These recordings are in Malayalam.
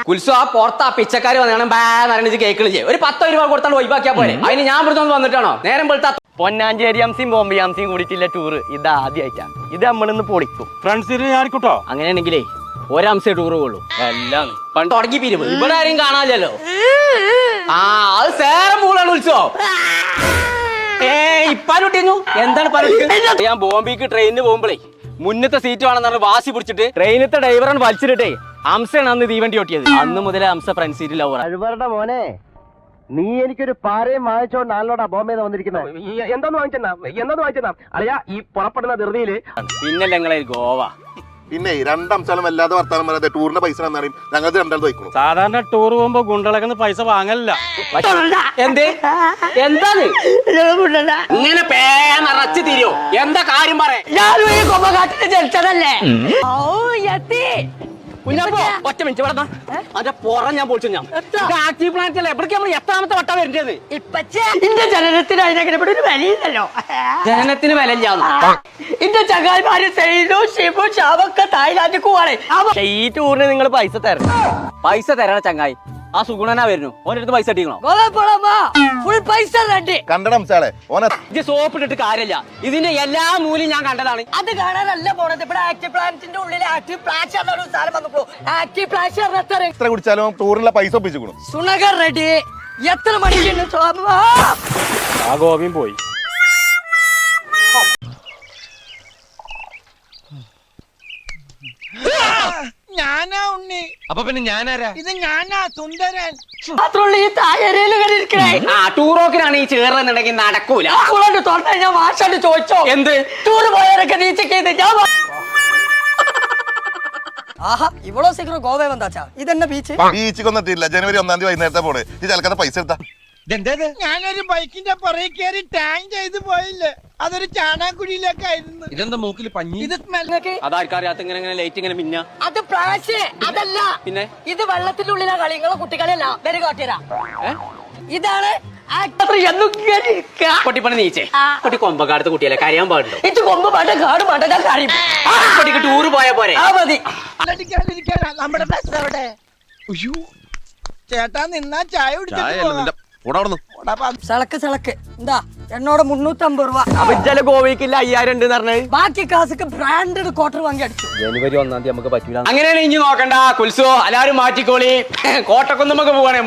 കുൽസു ആ പുറത്ത് ആ പിച്ചക്കാര് വന്നാണ് ബാന്ന് കേൾക്കണില്ലേ? ഒരു 10 രൂപ കൊടുത്താണ്ട് ഒഴിവാക്കിയാ പോലെ. അതിന് ഞാൻ ഇവിടുന്ന് വന്നിട്ടാണോ നേരം വെളുത്ത പൊന്നാഞ്ചേരി അംസിയും ബോംബെ അംസിയും കൂടിയിട്ടില്ല ടൂറ് ഇത് ആദ്യമായിട്ടാ. ഇത് നമ്മളിന്ന് പൊളിക്കും ഫ്രണ്ട്സിന് ഞാനിക്കോട്ടോ. അങ്ങനെയാണെങ്കിലേ ഒരംസേ ടൂറ് പോളൂ. എല്ലാം പണ്ട് തുടങ്ങി പിരിവ് ഇവിടെ ആരും കാണാനില്ലല്ലോ. ആ അത് സേരം പൂളാണ് ഉത്സവം. ഇപ്പാനൊട്ടിഞ്ഞു എന്താണ് പറയുന്നത്? ഞാൻ ബോംബെക്ക് ട്രെയിനിന് പോകുമ്പോഴേ മുന്നത്തെ സീറ്റ് വേണമെന്ന് പറഞ്ഞ് വാശി പിടിച്ചിട്ട് ട്രെയിനത്തെ ഡ്രൈവറാണ് വലിച്ചിട്ടേ അംസയാണ് അന്ന് തീവണ്ടി ഓട്ടിയത്. അന്ന് മുതലേ അംസ ഫ്രണ്ട് സീറ്റിൽ കഴിവറുടെ മോനെ, നീ എനിക്കൊരു പാരയും വാങ്ങിച്ചോണ്ട് ആളോടാ ബോംബെന്ന് വന്നിരിക്കുന്നത്. എന്താന്ന് വാങ്ങിച്ചെന്നാ അറിയാ ഈ പുറപ്പെടുന്ന ധൃതിയില്. പിന്നെ ഞങ്ങളെ ഗോവ. പിന്നെ രണ്ടംശാലും വല്ലാതെ വർത്താനം പറയാതെ ടൂറിന്റെ പൈസ തന്നാലും ഞങ്ങൾ രണ്ടാൾ വയ്ക്കണം. സാധാരണ ടൂർ പോകുമ്പോ ഗുണ്ടളക്കുന്ന പൈസ വാങ്ങലില്ല. എന്ത് എന്താണ് ഇങ്ങനെ പേറച്ച് തിരിയോ? എന്താ കാര്യം പറയാ? ജനിച്ചതല്ലേ? ഒറ്റ മിനിറ്റ് വേണം. അതിന്റെ പുറം ഞാൻ പൊളിച്ചു. ഞാൻ ആക്റ്റീവ് പ്ലാന്റ് അല്ലേ എവിടേക്ക് നമ്മൾ എത്രാമത്തെ വട്ടം വരേണ്ടത്? ഇന്റെ ജനനത്തിന് അതിനെ ഒരു വിലയില്ലല്ലോ. ജനനത്തിന് വിലയില്ലാന്ന് ഇന്റെ ചങ്ങായിമാര് സെയിലും ഷിബും ഷാവൊക്കെ തായ്ലാൻഡിൽ പോവാണ്. ഈ ടൂറിന് നിങ്ങൾ പൈസ തരണം. പൈസ തരണ ചങ്ങായി ആ സുഗുണനാ വരുന്നു. ഓൻ്റെ പൈസ ഇട്ടിക്കണോ? ഫുൾ പൈസ കണ്ടടംശാളെ ഓനെ ഇത് സോപ്പ് ഇട്ടിട്ട് കാര്യമില്ല. ഇതിന്റെ എല്ലാ മൂല്യം ഞാൻ കണ്ടതാണ്. അത് കാണാനല്ല പോണത്. ഇവിടെ ആക്റ്റീവ് പ്ലാന്റിന്റെ ഉള്ളിൽ ആക്റ്റീവ് പ്ലാഷ് എന്നൊരു സാധനം വന്നപ്പോ ആക്റ്റീവ് പ്ലാഷ് എത്ര കുടിച്ചാലും ടൂറിനുള്ള പൈസ ഒപ്പിച്ചു. സുണകർ റെഡി. എത്ര മണിക്ക് ആ ഗോപിയും പോയി. ഞാനാ ഉണ്ണി. അപ്പൊ പിന്നെ ഞാനാരാ? ഇത് ഞാനാ സുന്ദരൻ. മാത്രമല്ല ഈ തായരയിൽ ഇരിക്കണേ. ടൂറോക്കിനാണ് ഈ ചേർന്നുണ്ടെങ്കിൽ നടക്കൂല. തുറന്ന ഞാൻ മാഷായിട്ട് ചോദിച്ചോ എന്ത് ടൂറ് പോയവരൊക്കെ നീച്ചക്ക് ചെയ്ത് ഞാൻ ആഹാ ഇവളോ സീക്രം ഗോവ വന്നാച്ചാ. ഇതെന്നെ ബീച്ച് ബീച്ചിക്കൊന്നെത്തിയില്ല. ജനുവരി 1 വൈകുന്നേരത്തെ പോണേ. ഈ ചിലക്കത്തെ പൈസ എടുത്താ. ഞാനൊരു ബൈക്കിന്റെ പുറകെ കയറി ടാങ്ക് ചെയ്ത് പോയില്ലേ, അതൊരു ചാണാക്കുഴിയിലേക്കായിരുന്നു. ഇതെന്താ മൂക്കിൽ പഞ്ഞി? ഇത് സ്മെൽ. അതാർക്കറിയാത്ത ഇങ്ങനെ ലൈറ്റ് ഇങ്ങനെ മിന്ന. അത് പ്ലാഷ് അതല്ല. പിന്നെ ഇത് വെള്ളത്തിന്റെ ഉള്ളിലാ കളി. നിങ്ങളെ കുട്ടികളല്ല വരെ കാട്ടിയതാ. ഇതാണ് പൊട്ടിപ്പണി നീച്ചേ. കുട്ടി കൊമ്പക്കാടത്ത് കുട്ടിയല്ലേ കരയാൻ പാടുണ്ടോ? ഇത് കൊമ്പ് പാട്ട കാട് പാട്ട ഞാൻ കാര്യം. കുട്ടിക്ക് ടൂറ് പോയ പോരെ? ആ മതി. നമ്മുടെ ബസ് എവിടെ? ചേട്ടാ നിന്നാ ചായ കുടിച്ചിട്ട് സിളക്ക് എന്താ എന്നോട് 350 രൂപ. അപ്പൊ ഇജ്ജല ഗോവയ്ക്കില്ല 5000 ഉണ്ട് പറഞ്ഞത്. ബാക്കി കാശൊക്കെ ബ്രാൻഡഡ് ക്വാർട്ടർ വാങ്ങി അടിച്ചു. ജനുവരി 1 നമുക്ക് പറ്റൂല. അങ്ങനെയാണ് ഇനി നോക്കണ്ട കുൽസോ. എല്ലാരും മാറ്റിക്കോളി. കോട്ടക്കൊന്നും നമുക്ക് പോവാണേ.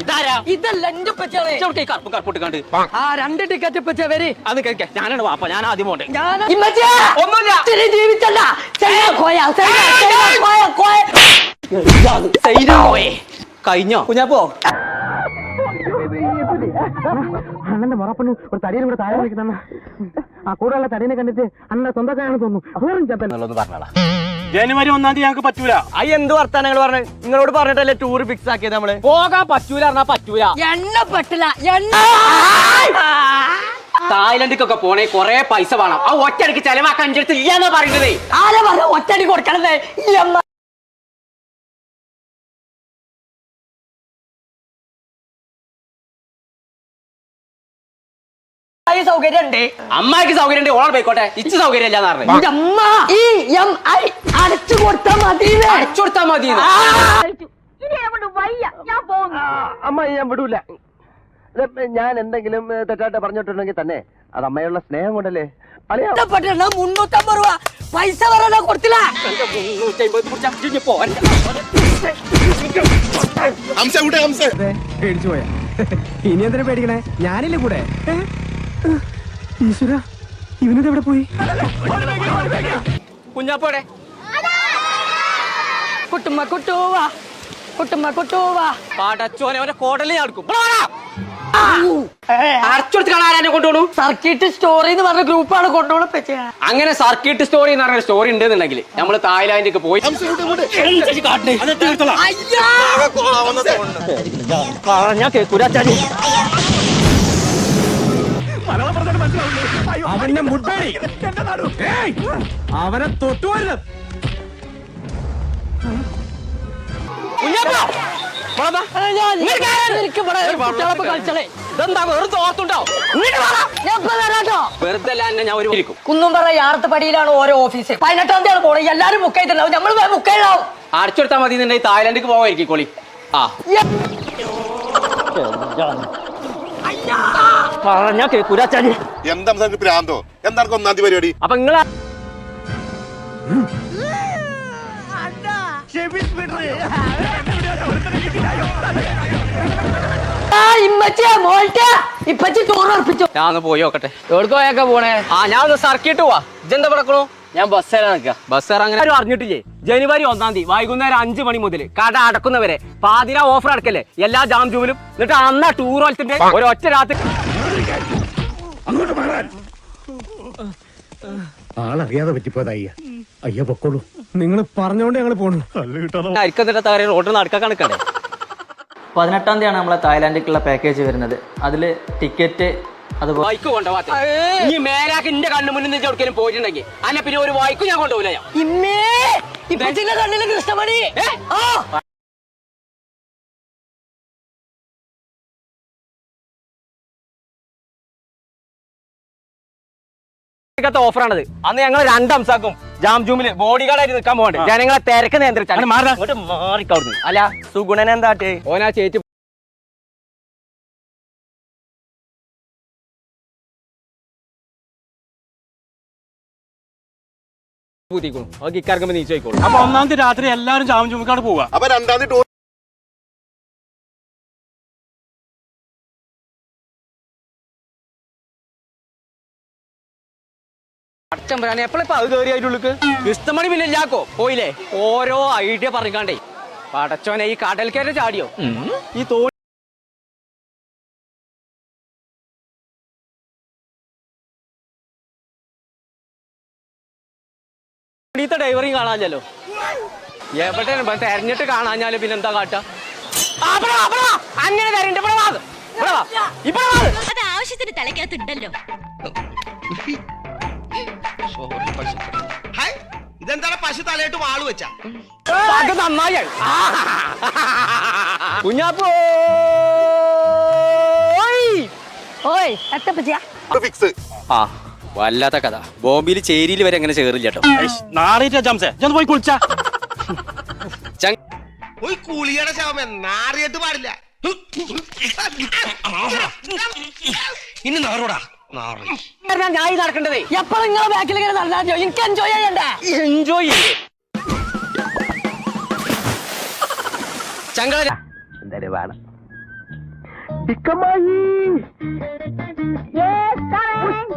ഇതാരാ? ഇതല്ല എന്റെ കറുപ്പിട്ട് രണ്ട് ടിക്കറ്റ് പച്ച വരെ. അത് കേൾക്കാം. ഞാനാണ് വാപ്പ. ഞാൻ ആദ്യം പോട്ടെ. ഒന്നുമില്ല ജീവിച്ചല്ല കഴിഞ്ഞോ കുഞ്ഞാപ്പോ? അണ്ണന്റെ മുറപ്പണ്ണു ഒരു തടിയും കൂടെ താഴെ വിളിക്കുന്ന ആ കൂടെയുള്ള തടീനെ കണ്ടിട്ട് അണ്ണന്റെ സ്വന്തക്കാരാണെന്ന് തോന്നുന്നു. പറഞ്ഞാ ജനുവരി 1 ഞങ്ങൾക്ക് പറ്റൂല. അയ്യ എന്ത് വർത്താനം പറഞ്ഞ് നിങ്ങളോട് പറഞ്ഞിട്ടല്ലേ ടൂർ ഫിക്സ് ആക്കിയത് നമ്മള്. പോകാൻ പറ്റൂല പറഞ്ഞാ പറ്റൂല. എണ്ണ പറ്റില്ല. തായ്ലൻഡിക്കൊക്കെ പോണേ കൊറേ പൈസ വേണം. ആ ഒറ്റയടിക്ക് ചെലവാക്കാൻ എന്റെ അടുത്ത് ഇല്ലാന്നാ പറയുന്നത്. ആരെ പറഞ്ഞ ഒറ്റടി കൊടുക്കണത്? സൗകര്യം ഉണ്ട്. അമ്മക്ക് സൗകര്യം ഉണ്ട്. ഓൾ പോയിക്കോട്ടെ. ഇച്ച് സൗകര്യം ഇല്ലാന്ന് പറഞ്ഞു. അമ്മ അടച്ചു കൊടുത്താ മതി. അടച്ചു കൊടുത്താ മതി. അമ്മ ഞാൻ വിടൂല. ഞാൻ എന്തെങ്കിലും തെറ്റായിട്ട് പറഞ്ഞിട്ടുണ്ടെങ്കിൽ തന്നെ അത് അമ്മയുള്ള സ്നേഹം കൊണ്ടല്ലേ. 350 രൂപ പൈസ പറയാ കൊടുത്തില്ല. പേടിച്ചു പോയാ ഇനി എന്തിനാ പേടിക്കണേ? ഞാനില്ലേ കൂടെ. ഈശ്വര ഇവനത് എവിടെ പോയി? കുഞ്ഞാപ്പോടെ കുട്ടുവാ പാടച്ചോനെ അവരെ കോടലി നടക്കും. അടച്ചെടുത്ത് കാണാനെ കൊണ്ടുപോകണു. സർക്കിട്ട് സ്റ്റോറി എന്ന് പറഞ്ഞ ഗ്രൂപ്പാണ് കൊണ്ടുപോകണം. അങ്ങനെ സർക്കിട്ട് സ്റ്റോറി എന്ന് പറഞ്ഞ സ്റ്റോറി ഉണ്ടെന്നുണ്ടെങ്കിൽ നമ്മള് തായ്ലാൻഡിലേക്ക് പോയി ഞാൻ കേൾക്കൂരാച്ചാരി. അവന്റെ മുട്ടേടി അവനെ തൊട്ടുവരുത്. ഇതെന്താ വെറും തോർത്തുണ്ടാവും. വെറുതെ അല്ല എന്നെ ഞാൻ ഒരു ഇരിക്കും. കുന്നുംപറ യാറത്ത് പടിയിലാണ് ഓരോ ഓഫീസ്. 18-ാം തീയതി പോണേ. എല്ലാരും ബുക്ക് ചെയ്തിട്ടുണ്ടാവും. നമ്മൾ ബുക്ക് ചെയ്യണ്ടാവും. അടച്ചെടുത്താൽ മതി എന്നുണ്ടെങ്കിൽ തായ്ലൻഡിക്ക് പോവായിരിക്കും കോളി. ആ പറഞ്ഞാ കേക്കൂരാച്ചാല്. എന്താ പ്രാന്തോ? എന്താണ് 1-ാം തീയതി പരിപാടി? അപ്പൊ നിങ്ങൾ ഇപ്പച്ചി ചോറ് ഉറപ്പിച്ചു. ഞാൻ ഒന്ന് പോയി നോക്കട്ടെ. എവിടേക്ക് പോയൊക്കെ പോണേ? ഞാൻ ഒന്ന് സർക്കിട്ട് പോവാ. ഇജെന്താ പടക്കണോ? ഞാൻ ബസ് കയറാൻ നിൽക്കാം. ബസ് അങ്ങനെ ആരും അറിഞ്ഞിട്ടില്ലേ? ജനുവരി 1-ാം തീയതി വൈകുന്നേരം 5 മണി മുതൽ കട അടക്കുന്നവരെ പാതിര ഓഫർ അടക്കല്ലേ എല്ലാ ജാം ജൂമിലും. എന്നിട്ട് അന്ന ടൂറോളത്തിന്റെ ഒരൊറ്റ രാത്രി ആളറിയാതെ പറ്റിപ്പോയതാ. അയ്യ പൊക്കോളൂ. നിങ്ങൾ പറഞ്ഞോണ്ട് ഞങ്ങൾ പോണു. അരിക്കത്തിട്ട് താഴെ റോഡിൽ നടക്കാൻ കണക്കണ്ടേ. 18-ാം തീയതിയാണ് നമ്മളെ തായ്ലാൻഡിലേക്കുള്ള പാക്കേജ് വരുന്നത്. അതിൽ ടിക്കറ്റ് അതുപോലെ ബൈക്ക് കൊണ്ടുപോകാത്ത ഇനി മേലാക്ക് എന്റെ കണ്ണു മുന്നിൽ നിന്ന് എവിടേക്കും പോയിട്ടുണ്ടെങ്കിൽ അല്ല പിന്നെ ഒരു ബൈക്കും ഞാൻ കൊണ്ടുപോകില്ല. ഞാൻ ഇമ്മേ ഇപ്പച്ചിന്റെ കണ്ണില് കൃഷ്ണമണി. ഓഫറാണത്. അന്ന് ഞങ്ങൾ 2 അംസാക്കും ജാം ജൂമില് ബോഡി ഗാർഡായിട്ട് നിൽക്കാൻ പോകണ്ടേ. ജനങ്ങളെ തിരക്ക് നിയന്ത്രിച്ചാൽ മാറിക്കവിടുന്നു. അല്ല സുഗുണൻ എന്താട്ടെ? ഓനാ ചേച്ചി ഇക്കാർക്കുമ്പോ നീ ചോദിക്കോളൂ. അപ്പൊ 1-ാം തീയതി രാത്രി എല്ലാരും ജാം ജുമിക്കാട് പോവാ. അപ്പൊ 2-ാം തീയതി ടൂർ അച്ഛൻ എപ്പോഴെപ്പോ അത് കയറിയായിട്ടുള്ളു. ക്രിസ്തമണി പിന്നെ ഇല്ലാക്കോ പോയില്ലേ? ഓരോ ഐഡിയ പറഞ്ഞാണ്ടേ പടച്ചോനെ ഈ കടൽക്കര ചാടിയോ ഈ തോണി ഡൈവറിങ് കാണാഞ്ഞല്ലോ. എവിടെ തെരഞ്ഞിട്ട് കാണാഞ്ഞാല് പിന്നെ എന്താ കാട്ട? അങ്ങനെ തരണ്ട് അത് ആവശ്യത്തിന് തലയ്ക്കകത്തുണ്ടല്ലോ. ഇതെന്താണ് പശു തലയിട്ട് വാള് വെച്ച? അത് നന്നായി കുഞ്ഞാപ്പോ ഫിക്സ്. ആ വല്ലാത്ത കഥ. ബോംബെയിൽ ചേരിയിൽ വരെ അങ്ങനെ ചേറില്ല കേട്ടോ. നാളെ ജാംസേ ഞാൻ പോയി കുളിച്ചാ. ഒരു കുളിയുടെ ശവമേ നാറിയിട്ട് പാടില്ല. ഇനി നാറോടാ ഞാൻ നടക്കേണ്ടതേ. എപ്പോഴും നിങ്ങളെ ബാക്കിൽ ഇങ്ങനെ നടന്നാ എനിക്ക് എൻജോയ് ചെയ്യണ്ടേ? എൻജോയ് ചങ്കള എന്തായാലും വേണം. Yes, darling.